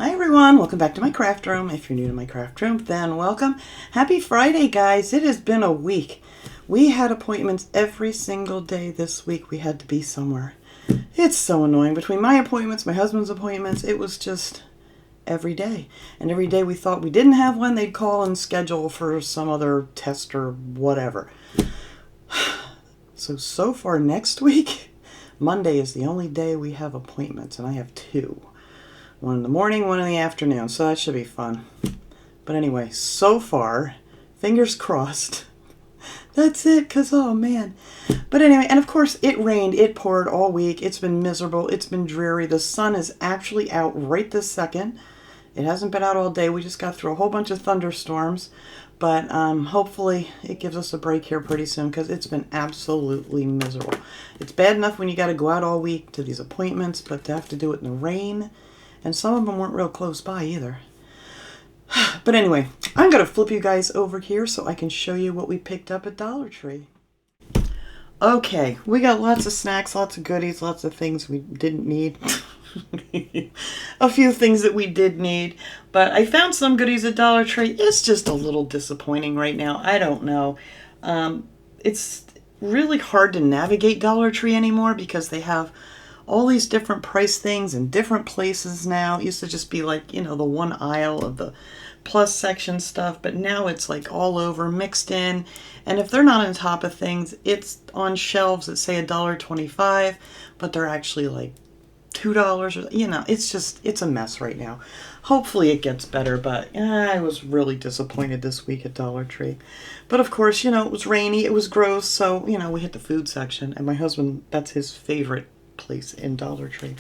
Hi everyone, welcome back to my craft room. If you're new to my craft room, then welcome. Happy Friday, guys. It has been a week. We had appointments every single day this week. We had to be somewhere. It's so annoying. Between my appointments, my husband's appointments, it was just every day. And every day we thought we didn't have one, they'd call and schedule for some other test or whatever. So far next week, Monday is the only day we have appointments, and I have two. One in the morning, one in the afternoon, so that should be fun. But anyway, so far, fingers crossed. That's it, because, oh man. But anyway, and of course, it rained, it poured all week. It's been miserable, it's been dreary. The sun is actually out right this second. It hasn't been out all day. We just got through a whole bunch of thunderstorms. But hopefully it gives us a break here pretty soon, because it's been absolutely miserable. It's bad enough when you got to go out all week to these appointments, but to have to do it in the rain. And some of them weren't real close by either. But anyway, I'm going to flip you guys over here so I can show you what we picked up at Dollar Tree. Okay, we got lots of snacks, lots of goodies, lots of things we didn't need. A few things that we did need. But I found some goodies at Dollar Tree. It's just a little disappointing right now. I don't know. It's really hard to navigate Dollar Tree anymore because they have all these different price things in different places now. It used to just be like, the one aisle of the plus section stuff, but now it's like all over mixed in. And if they're not on top of things, it's on shelves that say $1.25, but they're actually like $2 or, it's a mess right now. Hopefully it gets better, but I was really disappointed this week at Dollar Tree. But of course, it was rainy, it was gross, so, we hit the food section, and my husband, that's his favorite place in Dollar Tree.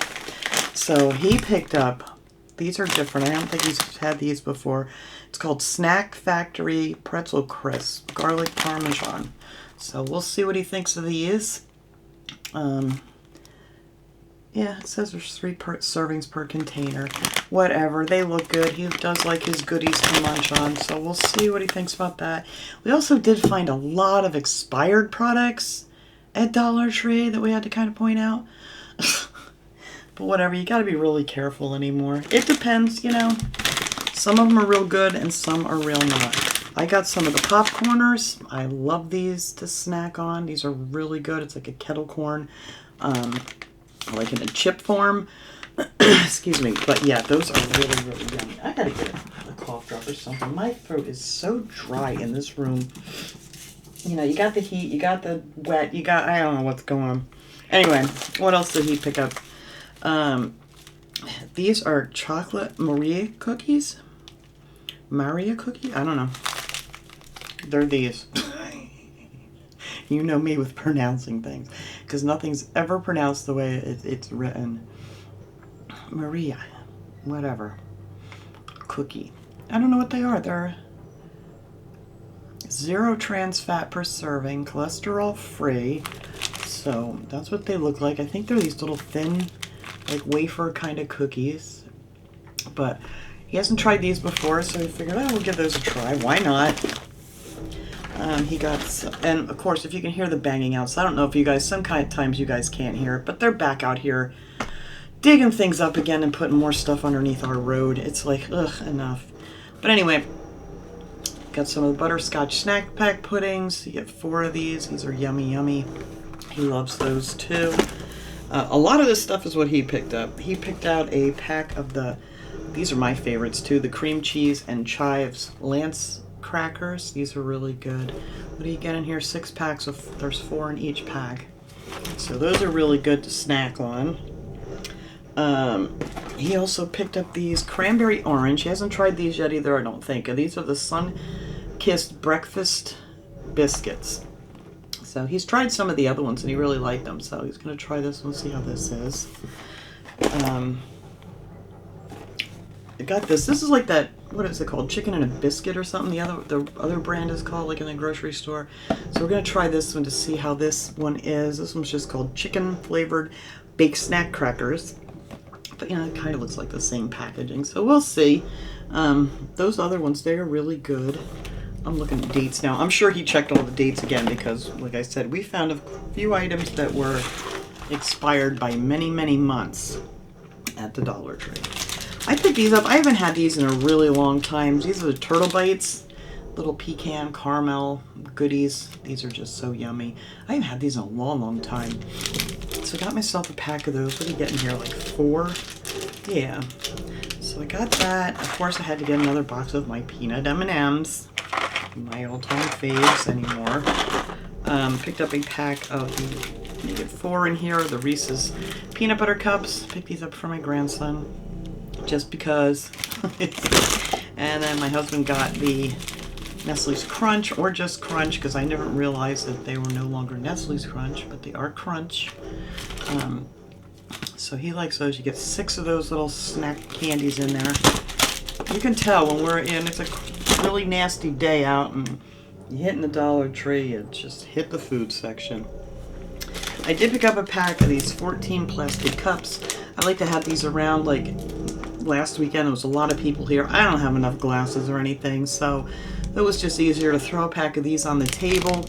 So he picked up, these are different, I don't think he's had these before. It's called Snack Factory Pretzel Crisp Garlic Parmesan. So we'll see what he thinks of these. Yeah, it says there's 3 servings per container. Whatever, they look good. He does like his goodies to munch on, so we'll see what he thinks about that. We also did find a lot of expired products at Dollar Tree that we had to kind of point out. But whatever, you got to be really careful anymore. It depends, Some of them are real good and some are real not. I got some of the popcorners. I love these to snack on. These are really good. It's like a kettle corn, like in a chip form. Excuse me. But yeah, those are really, really yummy. I got to get a cough drop or something. My throat is so dry in this room. You got the heat, you got the wet, I don't know what's going on. Anyway, what else did he pick up? These are chocolate Maria cookies. Maria cookie? I don't know. They're these. You know me with pronouncing things, because nothing's ever pronounced the way it's written. Maria, whatever. Cookie. I don't know what they are. They're 0 trans fat per serving, cholesterol free. So that's what they look like. I think they're these little thin, like wafer kind of cookies. But he hasn't tried these before, so he figured, we'll give those a try. Why not? He got some, and of course, if you can hear the banging out, so I don't know if you guys, sometimes you guys can't hear it, but they're back out here digging things up again and putting more stuff underneath our road. It's like, enough. But anyway, got some of the butterscotch snack pack puddings. You get 4 of these. These are yummy, yummy. He loves those too. A lot of this stuff is what he picked up. He picked out a pack of these are my favorites too, the cream cheese and chives Lance crackers. These are really good. What do you get in here? 6 packs there's 4 in each pack. So those are really good to snack on. He also picked up these cranberry orange. He hasn't tried these yet either, I don't think. These are the Sun-Kissed breakfast biscuits. So he's tried some of the other ones and he really liked them. So he's going to try this one, see how this is. I got this. This is like that, what is it called? Chicken and a biscuit or something. The other brand is called, like in the grocery store. So we're going to try this one to see how this one is. This one's just called chicken flavored baked snack crackers. But it kind of looks like the same packaging. So we'll see. Those other ones, they are really good. I'm looking at dates now. I'm sure he checked all the dates again because, like I said, we found a few items that were expired by many, many months at the Dollar Tree. I picked these up. I haven't had these in a really long time. These are the Turtle Bites, little pecan caramel goodies. These are just so yummy. I haven't had these in a long, long time. So I got myself a pack of those. What are you getting here, like 4? Yeah. So I got that. Of course, I had to get another box of my peanut M&Ms. My all-time faves anymore. Picked up a pack of the, you get 4 in here, the Reese's peanut butter cups. Picked these up for my grandson, just because. And then my husband got the Nestle's Crunch, or just Crunch, because I never realized that they were no longer Nestle's Crunch, but they are Crunch. So he likes those. You get 6 of those little snack candies in there. You can tell when we're in, it's a really nasty day out, and you hit in the Dollar Tree, you just hit the food section. I did pick up a pack of these 14 plastic cups. I like to have these around. Like last weekend, there was a lot of people here. I don't have enough glasses or anything, so it was just easier to throw a pack of these on the table.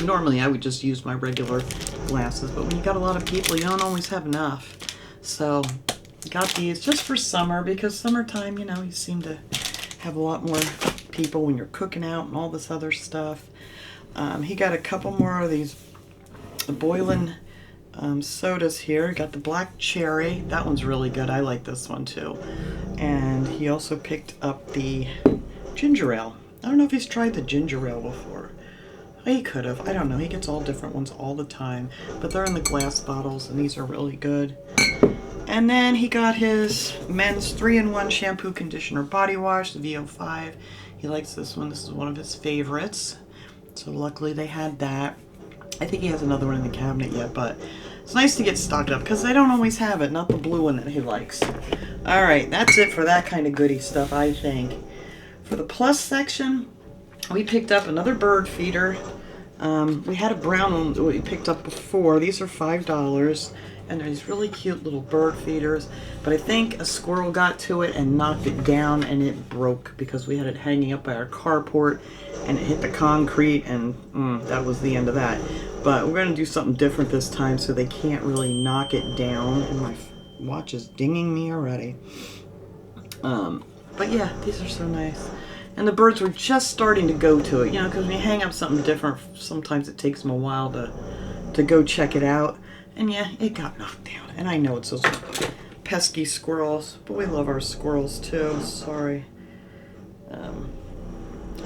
Normally, I would just use my regular glasses, but when you got a lot of people, you don't always have enough. So, got these just for summer, because summertime, you know, you seem to have a lot more people when you're cooking out and all this other stuff. He got a couple more of these boiling sodas here. Got the black cherry. That one's really good. I like this one too. And he also picked up the ginger ale. I don't know if he's tried the ginger ale before. He could have. I don't know. He gets all different ones all the time. But they're in the glass bottles, and these are really good. And then he got his men's 3-in-1 shampoo, conditioner, body wash, the VO5. He likes this one. This is one of his favorites. So luckily they had that. I think he has another one in the cabinet yet, but it's nice to get stocked up because they don't always have it. Not the blue one that he likes. All right, that's it for that kind of goodie stuff, I think. For the plus section, we picked up another bird feeder. We had a brown one that we picked up before. These are $5, and they're these really cute little bird feeders. But I think a squirrel got to it and knocked it down, and it broke because we had it hanging up by our carport, and it hit the concrete, and that was the end of that. But we're going to do something different this time so they can't really knock it down. And my watch is dinging me already. But yeah, these are so nice. And the birds were just starting to go to it, you know, because when you hang up something different, sometimes it takes them a while to go check it out. And yeah, it got knocked down. And I know it's those pesky squirrels, but we love our squirrels too. Sorry.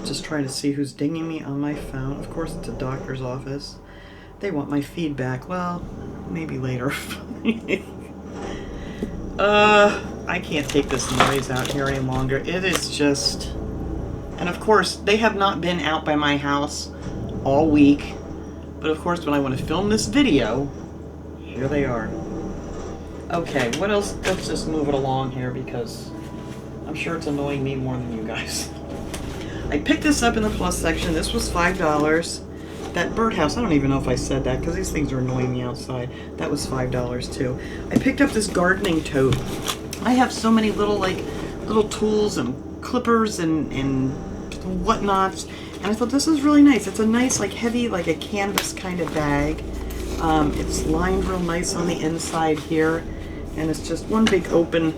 Just trying to see who's dinging me on my phone. Of course, it's a doctor's office. They want my feedback. Well, maybe later. I can't take this noise out here any longer. It is just... And of course, they have not been out by my house all week. But of course, when I want to film this video, here they are. Okay, what else? Let's just move it along here because I'm sure it's annoying me more than you guys. I picked this up in the plus section. This was $5. That birdhouse, I don't even know if I said that because these things are annoying me outside. That was $5 too. I picked up this gardening tote. I have so many little tools and clippers and whatnots, and I thought this is really nice. It's a nice, like, heavy, like a canvas kind of bag. It's lined real nice on the inside here, and it's just one big open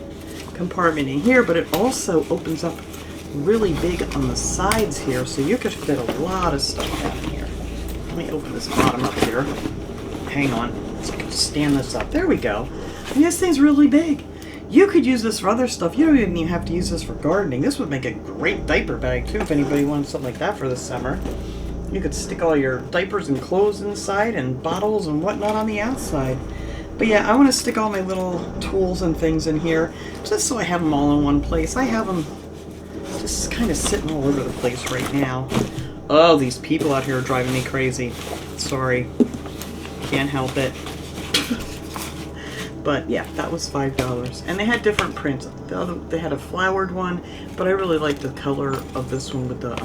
compartment in here, but it also opens up really big on the sides here, so you could fit a lot of stuff down here. Let me open this bottom up here. Hang on, so I can stand this up. There we go. And this thing's really big. You could use this for other stuff. You don't even have to use this for gardening. This would make a great diaper bag, too, if anybody wanted something like that for the summer. You could stick all your diapers and clothes inside and bottles and whatnot on the outside. But yeah, I want to stick all my little tools and things in here, just so I have them all in one place. I have them just kind of sitting all over the place right now. Oh, these people out here are driving me crazy. Sorry. Can't help it. But yeah, that was $5. And they had different prints. They had a flowered one, but I really like the color of this one with the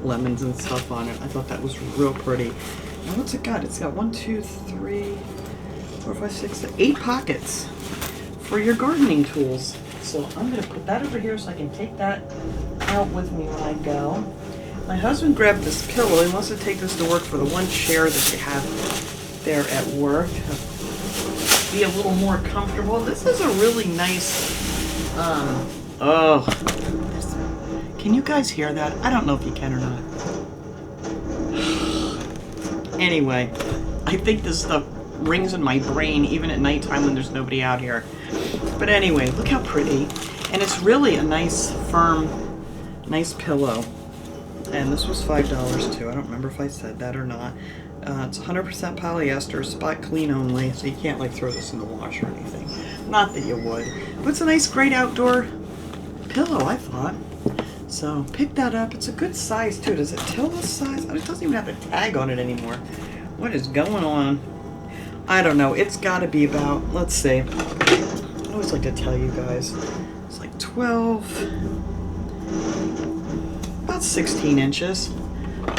lemons and stuff on it. I thought that was real pretty. Now what's it got? It's got 1, 2, 3, 4, 5, 6, 7, 8 pockets for your gardening tools. So I'm going to put that over here so I can take that out with me when I go. My husband grabbed this pillow. He wants to take this to work for the one chair that they have there at work. Be a little more comfortable. This is a really nice Oh. Can you guys hear that? I don't know if you can or not. Anyway, I think this stuff rings in my brain even at nighttime when there's nobody out here. But anyway, look how pretty. And it's really a nice, firm, nice pillow. And this was $5 too. I don't remember if I said that or not. It's 100% polyester, spot clean only, so you can't like throw this in the wash or anything. Not that you would. But it's a nice, great outdoor pillow, I thought. So pick that up. It's a good size too. Does it tell the size? It doesn't even have a tag on it anymore. What is going on? I don't know. It's got to be about, let's see. I always like to tell you guys. It's like 12, about 16 inches.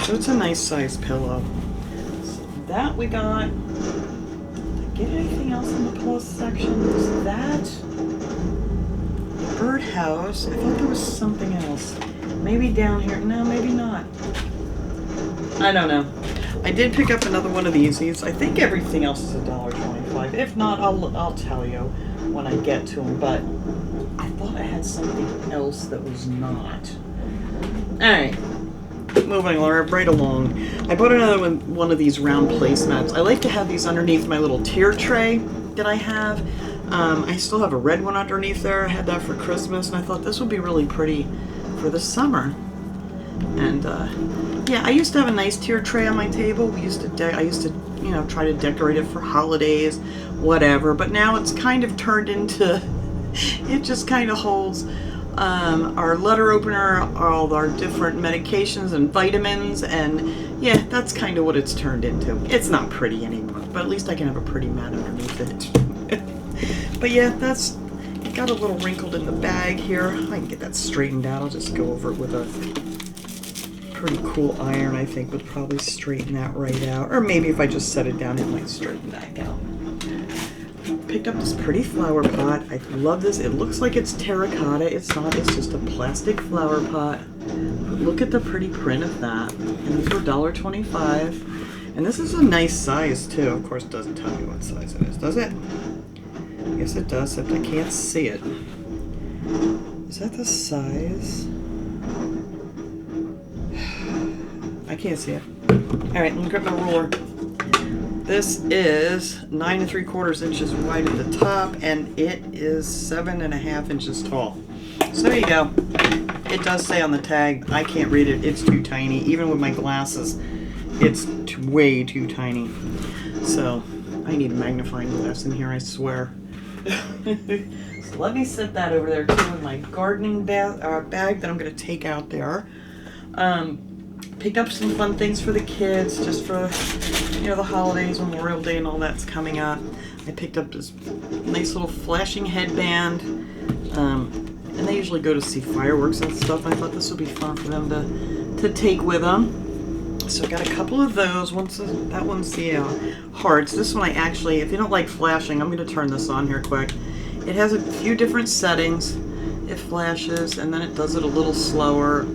So it's a nice size pillow. So that we got. Did I get anything else in the plus section? There's that. Birdhouse. I thought there was something else. Maybe down here. No, maybe not. I don't know. I did pick up another one of these. I think everything else is $1.25. If not, I'll tell you when I get to them. But I thought I had something else that was not. All right. Moving right along. I bought another one of these round placemats. I like to have these underneath my little tier tray that I have. I still have a red one underneath there. I had that for Christmas, and I thought this would be really pretty for the summer. And yeah, I used to have a nice tier tray on my table. I used to, you know, try to decorate it for holidays, whatever. But now it's kind of turned into, it just kind of holds our letter opener, all our different medications and vitamins, and yeah, that's kind of what it's turned into. It's not pretty anymore, but at least I can have a pretty mat underneath it. But yeah, it got a little wrinkled in the bag here. I can get that straightened out. I'll just go over it with a pretty cool iron. I think would probably straighten that right out. Or maybe if I just set it down, it might straighten that out. Picked up this pretty flower pot. I love this. It looks like it's terracotta. It's not. It's just a plastic flower pot. But look at the pretty print of that. And these were $1.25. And this is a nice size too. Of course, it doesn't tell me what size it is, does it? I guess it does, except I can't see it. Is that the size? I can't see it. All right, let me grab my ruler. This is 9 3/4 inches wide at the top, and it is 7.5 inches tall. So there you go. It does say on the tag, I can't read it, it's too tiny. Even with my glasses, it's way too tiny. So I need a magnifying glass in here, I swear. So let me set that over there too in my gardening bag that I'm going to take out there. Picked up some fun things for the kids, just for, you know, the holidays, Memorial Day and all that's coming up. I picked up this nice little flashing headband, and they usually go to see fireworks and stuff. I thought this would be fun for them to take with them. So I got a couple of those. That one's the hearts. This one I actually, if you don't like flashing, I'm going to turn this on here quick. It has a few different settings. It flashes, and then it does it a little slower.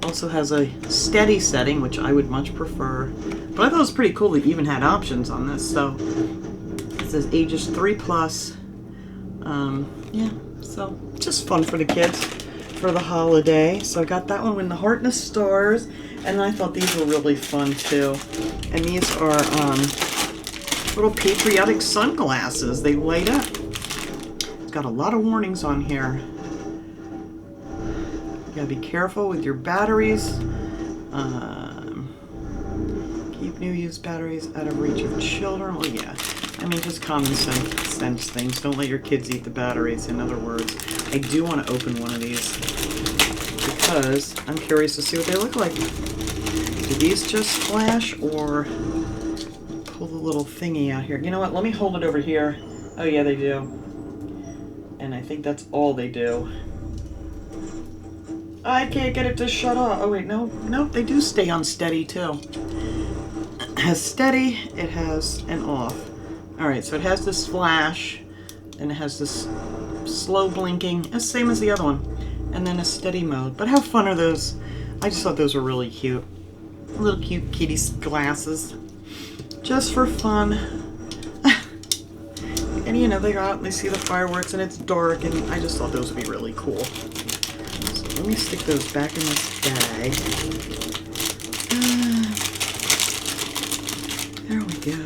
Also has a steady setting, which I would much prefer. But I thought it was pretty cool that you even had options on this. So it says ages 3+. Yeah, so just fun for the kids for the holiday. So I got that one with the heart and the stars. And I thought these were really fun too. And these are little patriotic sunglasses. They light up. It's got a lot of warnings on here. You gotta be careful with your batteries. Keep new used batteries out of reach of children. Well, yeah. I mean, just common sense things. Don't let your kids eat the batteries. In other words, I do want to open one of these because I'm curious to see what they look like. Do these just flash or pull the little thingy out here? You know what? Let me hold it over here. Oh, yeah, they do. And I think that's all they do. I can't get it to shut off. Oh, wait, no, they do stay on steady, too. It has steady, it has an off. All right, so it has this flash, and it has this slow blinking, same as the other one, and then a steady mode. But how fun are those? I just thought those were really cute. Little cute kitty glasses. Just for fun. And you know, they go out and they see the fireworks and it's dark, and I just thought those would be really cool. So let me stick those back in this bag. There we go.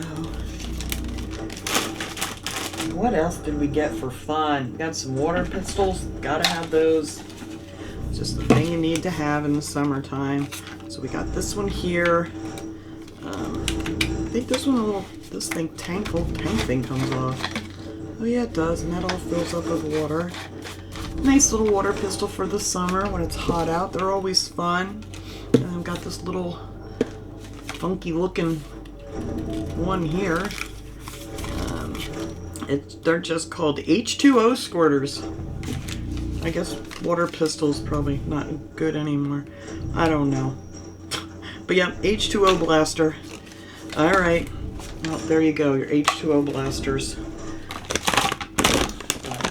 What else did we get for fun? We got some water pistols. Gotta have those. It's just the thing you need to have in the summertime. So we got this one here. I think this one, this thing, tank thing comes off. Oh yeah, it does, and that all fills up with water. Nice little water pistol for the summer when it's hot out. They're always fun. And I've got this little funky looking one here. They're just called H2O squirters. I guess water pistol's probably not good anymore. I don't know. But yeah, H2O blaster. Alright. Well, there you go, your H2O blasters.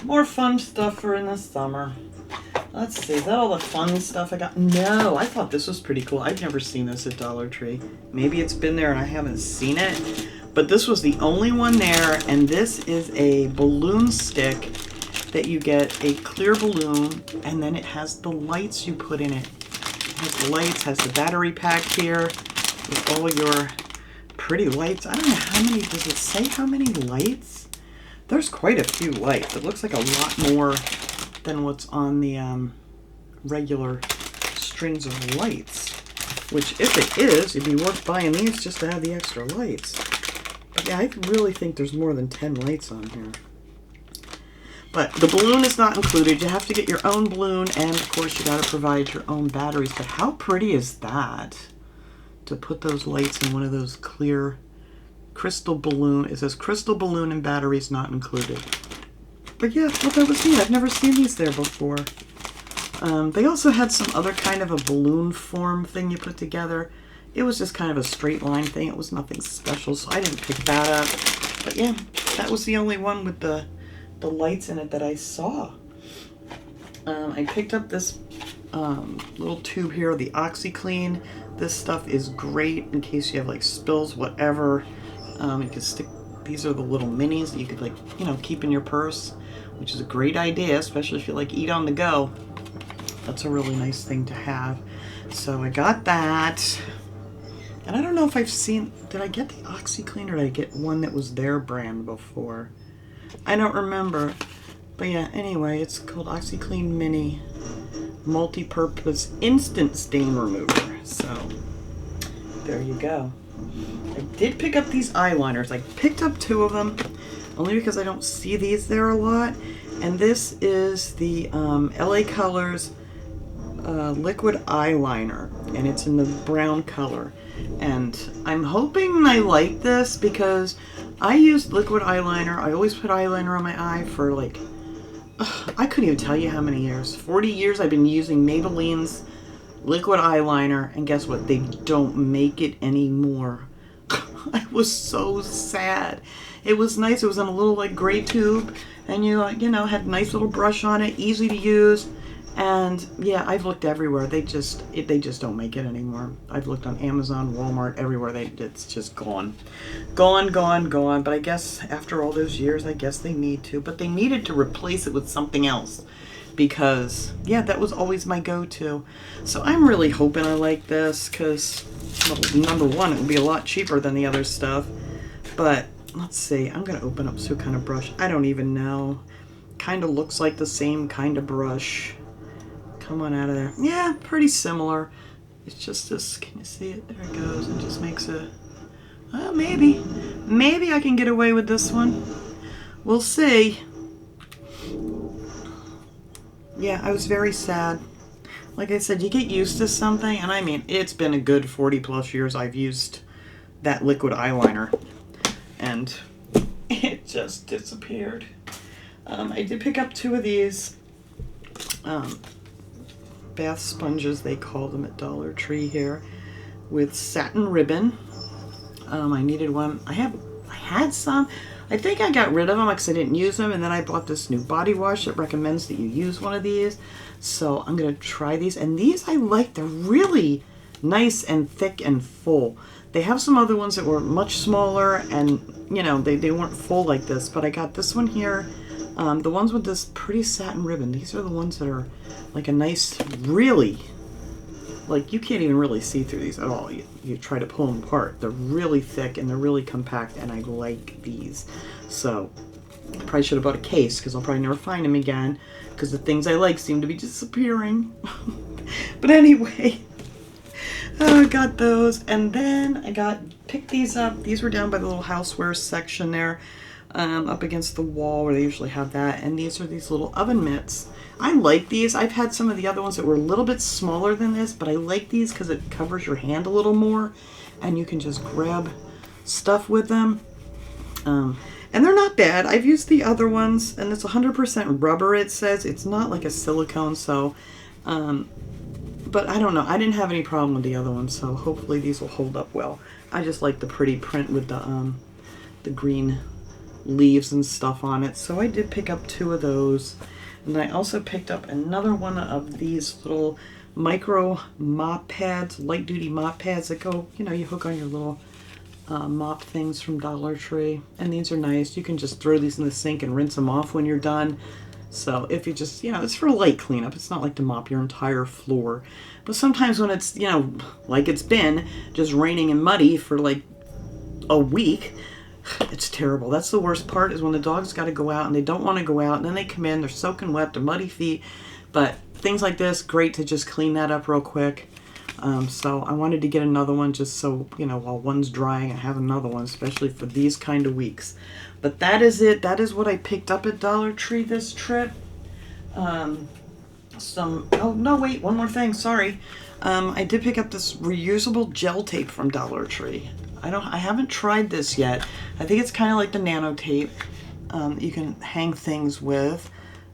More fun stuff for in the summer. Let's see, is that all the fun stuff I got? No, I thought this was pretty cool. I've never seen this at Dollar Tree. Maybe it's been there and I haven't seen it. But this was the only one there, and this is a balloon stick that you get, a clear balloon, and then it has the lights you put in it. It has the lights, has the battery pack here with all your pretty lights. I don't know how many, does it say how many lights? There's quite a few lights. It looks like a lot more than what's on the regular strings of lights. Which, if it is, it'd be worth buying these just to have the extra lights. But yeah, I really think there's more than 10 lights on here. But the balloon is not included. You have to get your own balloon, and of course you got to provide your own batteries. But how pretty is that? To put those lights in one of those clear crystal balloon. It says crystal balloon and batteries not included. But yeah, well, that was neat. I've never seen these there before. They also had some other kind of a balloon form thing you put together. It was just kind of a straight line thing. It was nothing special, so I didn't pick that up. But yeah, that was the only one with the lights in it that I saw. I picked up this little tube here, the OxyClean. This stuff is great in case you have like spills, whatever. You can stick, these are the little minis that you could like, you know, keep in your purse, which is a great idea, especially if you like eat on the go. That's a really nice thing to have. So I got that. And I don't know if I've seen, did I get the OxyClean or did I get one that was their brand before? I don't remember. But yeah, anyway, it's called OxyClean Mini Multi-Purpose Instant Stain Remover. So, there you go. I did pick up these eyeliners. I picked up 2 of them, only because I don't see these there a lot. And this is the LA Colors liquid eyeliner, and it's in the brown color. And I'm hoping I like this because I used liquid eyeliner. I always put eyeliner on my eye for like, I couldn't even tell you how many years. 40 years I've been using Maybelline's liquid eyeliner, and guess what? They don't make it anymore. I was so sad. It was nice. It was in a little like gray tube, and you know, had a nice little brush on it, easy to use. And yeah, I've looked everywhere. They just don't make it anymore. I've looked on Amazon, Walmart, everywhere. It's just gone. Gone. But I guess after all those years, I guess they need to. But they needed to replace it with something else. Because, yeah, that was always my go-to. So I'm really hoping I like this. Because, well, number one, it will be a lot cheaper than the other stuff. But, let's see. I'm going to open up some kind of brush. I don't even know. Kind of looks like the same kind of brush. Come on out of there. Yeah, pretty similar. It's just this, can you see it? There it goes. It just makes a, maybe I can get away with this one. We'll see. Yeah, I was very sad. Like I said, you get used to something, and I mean, it's been a good 40 plus years I've used that liquid eyeliner, and it just disappeared. I did pick up 2 of these bath sponges, they call them at Dollar Tree here, with satin ribbon. I needed one. I had some. I think I got rid of them because I didn't use them, and then I bought this new body wash that recommends that you use one of these. So I'm going to try these, and these I like. They're really nice and thick and full. They have some other ones that were much smaller and, you know, they weren't full like this, but I got this one here. The ones with this pretty satin ribbon, these are the ones that are like a nice, really, like you can't even really see through these at all. You try to pull them apart. They're really thick and they're really compact, and I like these. So I probably should have bought a case because I'll probably never find them again because the things I like seem to be disappearing. But anyway, I got those, and then I picked these up. These were down by the little housewares section there, up against the wall where they usually have that. And these are these little oven mitts. I like these. I've had some of the other ones that were a little bit smaller than this, but I like these because it covers your hand a little more, and you can just grab stuff with them. And they're not bad. I've used the other ones, and it's 100% rubber, it says. It's not like a silicone, so... but I don't know. I didn't have any problem with the other ones, so hopefully these will hold up well. I just like the pretty print with the green leaves and stuff on it. So I did pick up 2 of those. And I also picked up another one of these little micro mop pads, light duty mop pads that go, you know, you hook on your little mop things from Dollar Tree. And these are nice. You can just throw these in the sink and rinse them off when you're done. So if you just, you know, it's for light cleanup. It's not like to mop your entire floor. But sometimes when it's, you know, like it's been just raining and muddy for like a week, it's terrible. That's the worst part, is when the dogs got to go out and they don't want to go out, and then they come in, they're soaking wet, they're muddy feet. But things like this, great to just clean that up real quick. So I wanted to get another one just so, you know, while one's drying, I have another one, especially for these kind of weeks. But that is it. That is what I picked up at Dollar Tree this trip. Oh no, wait, one more thing, sorry. I did pick up this reusable gel tape from Dollar Tree. I haven't tried this yet. I think it's kind of like the nano tape you can hang things with.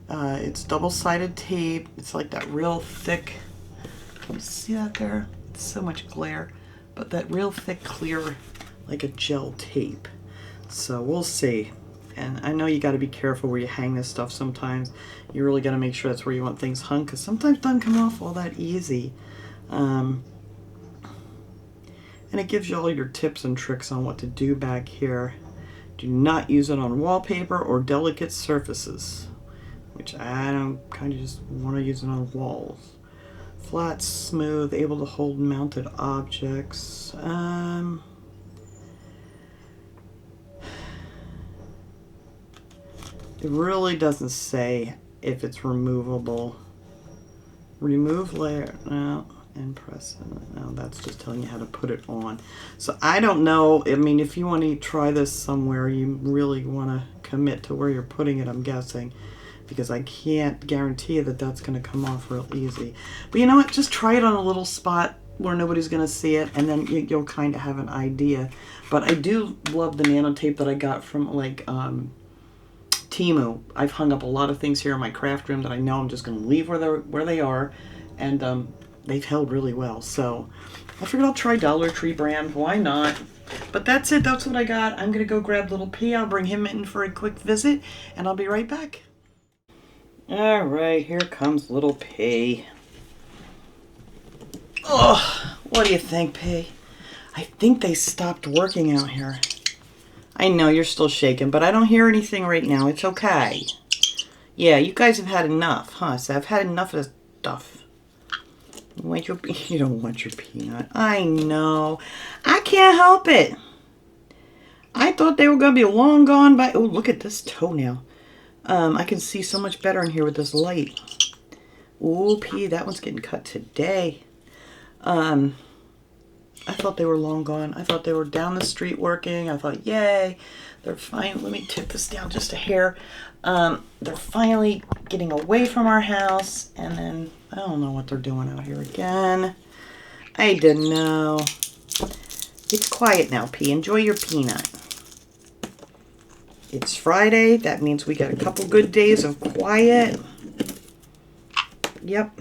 It's double-sided tape. It's like that real thick, can you see that there? It's so much glare, but that real thick, clear, like a gel tape. So we'll see. And I know you got to be careful where you hang this stuff sometimes. You really got to make sure that's where you want things hung, because sometimes it doesn't come off all that easy. And it gives you all your tips and tricks on what to do back here. Do not use it on wallpaper or delicate surfaces, which I don't kind of just want to use it on walls. Flat, smooth, able to hold mounted objects. It really doesn't say if it's removable. Remove layer, no, and press it. No, that's just telling you how to put it on. So I don't know. I mean, if you want to try this somewhere, you really want to commit to where you're putting it, I'm guessing, because I can't guarantee you that that's going to come off real easy. But you know what? Just try it on a little spot where nobody's going to see it, and then you'll kind of have an idea. But I do love the nano tape that I got from, like, Timu. I've hung up a lot of things here in my craft room that I know I'm just going to leave where they are, and they've held really well. So I figured I'll try Dollar Tree brand. Why not? But that's it. That's what I got. I'm going to go grab little P. I'll bring him in for a quick visit, and I'll be right back. All right, here comes little P. Oh, what do you think, P? I think they stopped working out here. I know you're still shaking, but I don't hear anything right now. It's okay. Yeah, you guys have had enough, huh? So I've had enough of this stuff. You don't want your peanut. I know. I can't help it. I thought they were going to be long gone by. Oh, look at this toenail. I can see so much better in here with this light. Ooh, P, that one's getting cut today. I thought they were long gone. I thought they were down the street working. I thought, yay, they're fine. Let me tip this down just a hair. They're finally getting away from our house, and then I don't know what they're doing out here again. I didn't know. It's quiet now, P. Enjoy your peanut. It's Friday. That means we got a couple good days of quiet. Yep.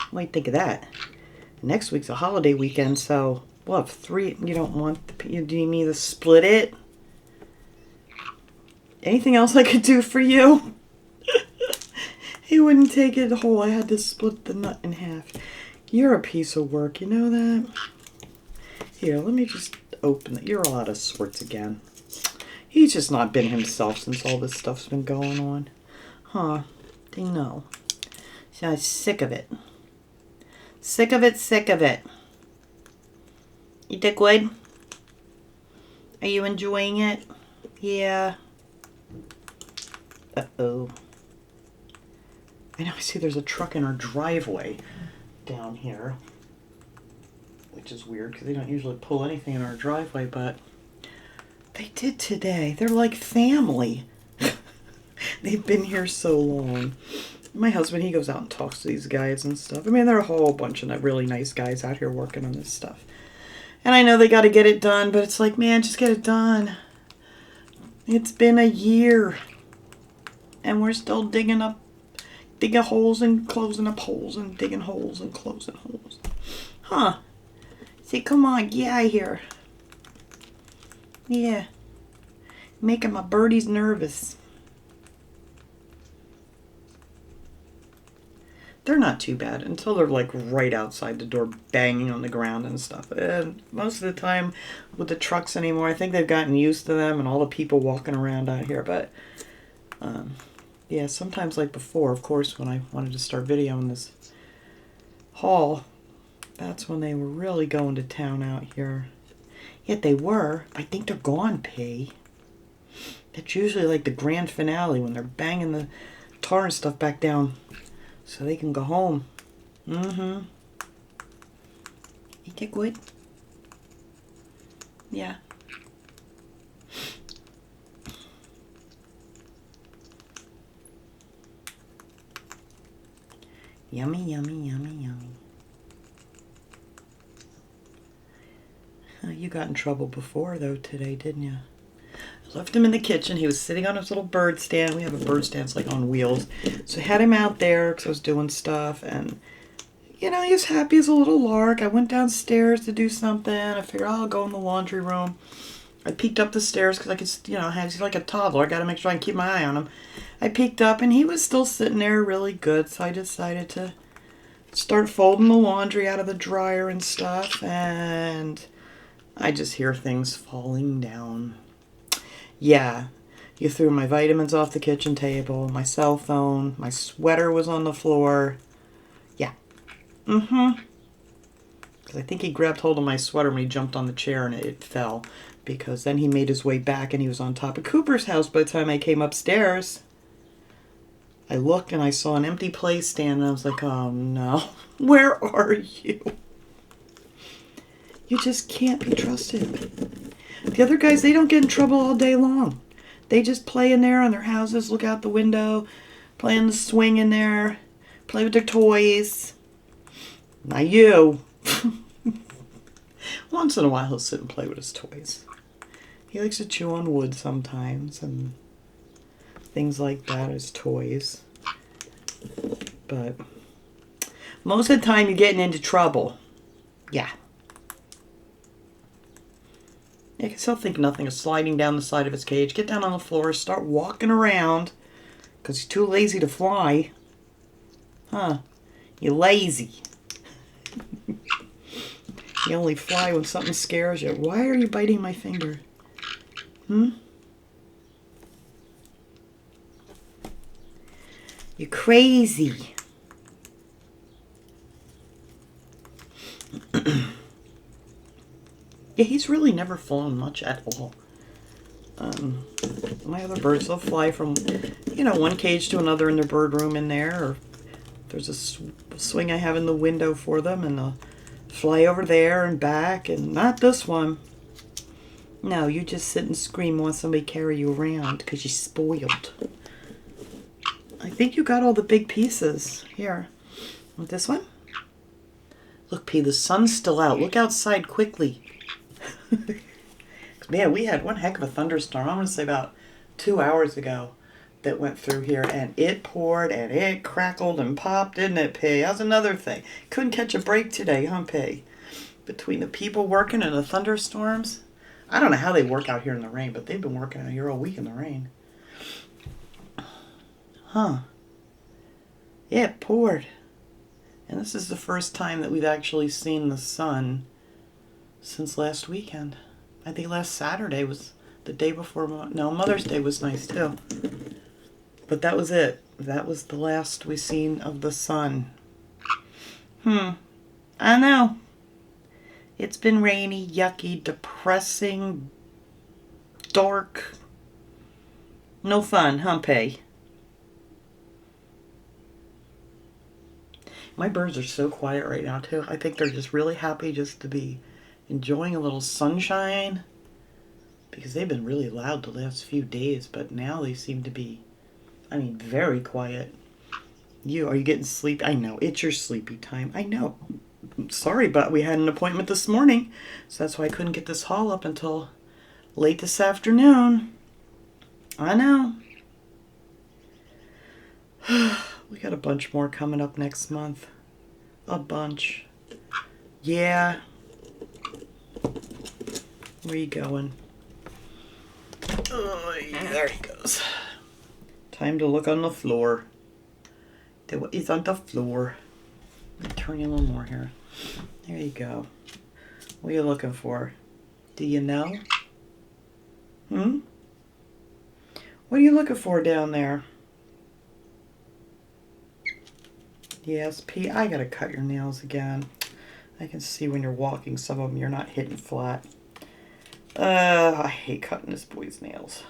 What do you think of that? Next week's a holiday weekend, so we'll have 3. You don't want the... You need me to split it? Anything else I could do for you? He wouldn't take it whole. I had to split the nut in half. You're a piece of work, you know that? Here, let me just open it. You're all out of sorts again. He's just not been himself since all this stuff's been going on. Huh. They know. So I'm sick of it. Sick of it, sick of it. You did good? Are you enjoying it? Yeah. Uh-oh. I know, I see there's a truck in our driveway down here. Which is weird because they don't usually pull anything in our driveway, but they did today. They're like family. They've been here so long. My husband, he goes out and talks to these guys and stuff. I mean, there are a whole bunch of really nice guys out here working on this stuff. And I know they got to get it done, but it's like, man, just get it done. It's been a year. And we're still digging holes and closing up holes and digging holes and closing holes. Huh. Say, come on, get out of here. Yeah. Making my birdies nervous. They're not too bad until they're like right outside the door banging on the ground and stuff. And most of the time with the trucks anymore, I think they've gotten used to them and all the people walking around out here. But yeah, sometimes like before, of course, when I wanted to start videoing this haul, that's when they were really going to town out here. Yet they were. I think they're gone, P. That's usually like the grand finale when they're banging the tar and stuff back down so they can go home. Mm-hmm. Eat it good? Yeah. Yummy, yummy, yummy, yummy. You got in trouble before, though, today, didn't you? I left him in the kitchen. He was sitting on his little bird stand. We have a bird stand, it's like on wheels. So I had him out there because I was doing stuff. And, you know, he was happy as a little lark. I went downstairs to do something. I figured, I'll go in the laundry room. I peeked up the stairs because I could, you know, he's like a toddler. I got to make sure I can keep my eye on him. I peeked up and he was still sitting there really good. So I decided to start folding the laundry out of the dryer and stuff. And I just hear things falling down. Yeah, you threw my vitamins off the kitchen table, my cell phone, my sweater was on the floor. Yeah. Mm-hmm. Because I think he grabbed hold of my sweater when he jumped on the chair and it fell. Because then he made his way back and he was on top of Cooper's house by the time I came upstairs. I looked and I saw an empty play stand and I was like, oh no, where are you? You just can't be trusted. The other guys, they don't get in trouble all day long. They just play in there on their houses, look out the window, play on the swing in there, play with their toys. Not you. Once in a while he'll sit and play with his toys. He likes to chew on wood sometimes and things like that as toys. But most of the time you're getting into trouble. Yeah. I can still think nothing of sliding down the side of his cage, get down on the floor, start walking around, because he's too lazy to fly. Huh. You're lazy. You only fly when something scares you. Why are you biting my finger? You're crazy. Yeah, he's really never flown much at all. My other birds, they'll fly from, you know, one cage to another in their bird room in there. Or there's a swing I have in the window for them, and they'll fly over there and back. And not this one. No, you just sit and scream and want somebody to carry you around because you're spoiled. I think you got all the big pieces. Here. Want this one? Look, P, the sun's still out. Look outside quickly. Man, we had one heck of a thunderstorm. I'm going to say about 2 hours ago that went through here, and it poured and it crackled and popped, didn't it, P? That's another thing. Couldn't catch a break today, huh, P? Between the people working and the thunderstorms. I don't know how they work out here in the rain, but they've been working out here all week in the rain. Huh. Yeah, it poured. And this is the first time that we've actually seen the sun since last weekend. I think last Saturday was the day before. No, Mother's Day was nice too. But that was it. That was the last we seen of the sun. I know. It's been rainy, yucky, depressing, dark. No fun, huh, Pay? My birds are so quiet right now, too. I think they're just really happy just to be enjoying a little sunshine. Because they've been really loud the last few days, but now they seem to be, I mean, very quiet. Are you getting sleepy? I know, it's your sleepy time. I know. Sorry, but we had an appointment this morning, so that's why I couldn't get this haul up until late this afternoon. I know. We got a bunch more coming up next month. A bunch. Yeah. Where you going? Oh, yeah, there he goes. Time to look on the floor. What is on the floor? Let me turn you a little more here. There you go. What are you looking for? Do you know? What are you looking for down there? Yes, P, I gotta cut your nails again. I can see when you're walking, some of them you're not hitting flat. I hate cutting this boy's nails.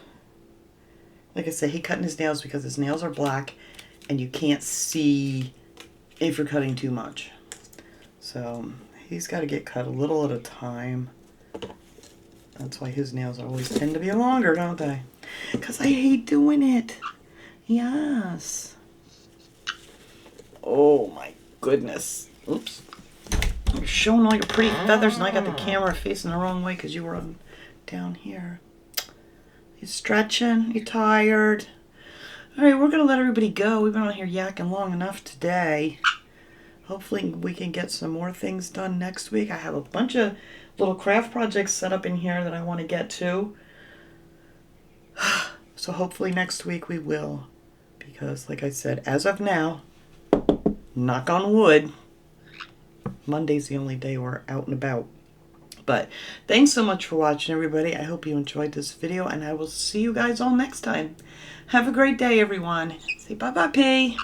Like I said, I hate cutting his nails because his nails are black and you can't see if you're cutting too much. So he's got to get cut a little at a time. That's why his nails always tend to be longer, don't they? Because I hate doing it. Yes. Oh my goodness. Oops. You're showing all your pretty feathers and I got the camera facing the wrong way because you were on down here. You stretching? You tired? Alright, we're going to let everybody go. We've been on here yakking long enough today. Hopefully we can get some more things done next week. I have a bunch of little craft projects set up in here that I want to get to. So hopefully next week we will. Because like I said, as of now, knock on wood, Monday's the only day we're out and about. But thanks so much for watching, everybody. I hope you enjoyed this video, and I will see you guys all next time. Have a great day, everyone. Say bye-bye, P.